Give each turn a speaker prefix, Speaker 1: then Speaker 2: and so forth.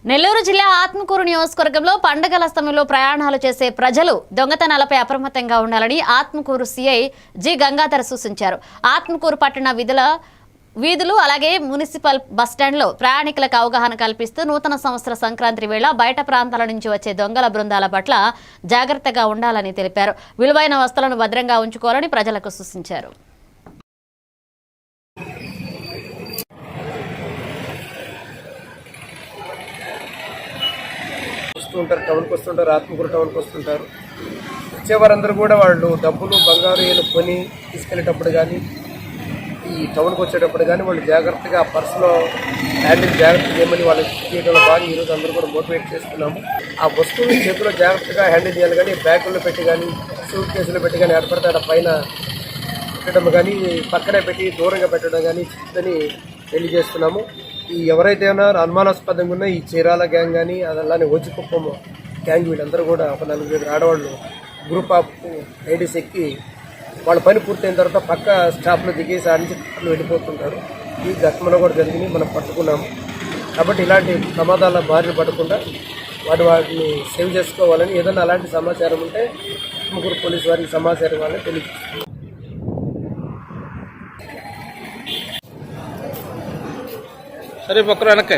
Speaker 1: నెల్లూరు జిల్లా ఆత్మకూరు నియోజకవర్గంలో పండగల సమయంలో ప్రయాణాలు చేసే ప్రజలు దొంగతనాలపై అప్రమత్తంగా ఉండాలని ఆత్మకూరు సీఐ జి గంగాధర్ సూచించారు. ఆత్మకూరు పట్టణ వీధులు అలాగే మున్సిపల్ బస్టాండ్లో ప్రయాణికులకు అవగాహన కల్పిస్తూ నూతన సంవత్సర సంక్రాంతి వేళ బయట ప్రాంతాల నుంచి వచ్చే దొంగల బృందాల పట్ల జాగ్రత్తగా ఉండాలని తెలిపారు. విలువైన వస్తువులను భద్రంగా ఉంచుకోవాలని ప్రజలకు సూచించారు.
Speaker 2: వస్తుంటారు, టౌన్కి వస్తుంటారు, ఆత్మకూరు టౌన్కి వస్తుంటారు. వచ్చేవారందరూ కూడా వాళ్ళు డబ్బులు బంగారు ఏళ్ళు కొని తీసుకెళ్ళేటప్పుడు కానీ ఈ టౌన్కి వచ్చేటప్పుడు కానీ వాళ్ళు జాగ్రత్తగా పర్సులో హ్యాండిల్ జాగ్రత్త చేయమని వాళ్ళు చేయడంలో బాగా ఈరోజు అందరూ కూడా మోటివేట్ చేస్తున్నాము. ఆ వస్తువుని చేతిలో జాగ్రత్తగా హ్యాండిల్ చేయాలి కానీ బ్యాగుల్లో పెట్టి కానీ సూట్ కేసులో పెట్టి కానీ ఏర్పడితే అక్కడ పైన పెట్టడం కానీ పక్కనే పెట్టి దూరంగా పెట్టడం కానీ అని తెలియజేస్తున్నాము. ఈ ఎవరైతే ఉన్నారో అనుమానాస్పదంగా ఉన్న ఈ చీరాల గ్యాంగ్ కానీ అలానే ఓజికుప్పం గ్యాంగ్ వీళ్ళందరూ కూడా ఒక 4-5 ఆడవాళ్ళు గ్రూప్ ఆఫ్ లేడీస్ ఎక్కి వాళ్ళ పని పూర్తయిన తర్వాత పక్క స్టాప్లో దిగేసి ఆడించి వెళ్ళిపోతుంటారు. ఈ గతంలో కూడా జరిగింది, మనం పట్టుకున్నాము. కాబట్టి ఇలాంటి ప్రమాదాల బారిన పడకుండా వాటిని సేవ్ చేసుకోవాలని ఏదైనా అలాంటి సమాచారం ఉంటే ఆత్మకూరు పోలీసు వారికి సమాచారం వాళ్ళని తెలియజేస్తుంది.
Speaker 3: సరే పక్కన వెనక్కి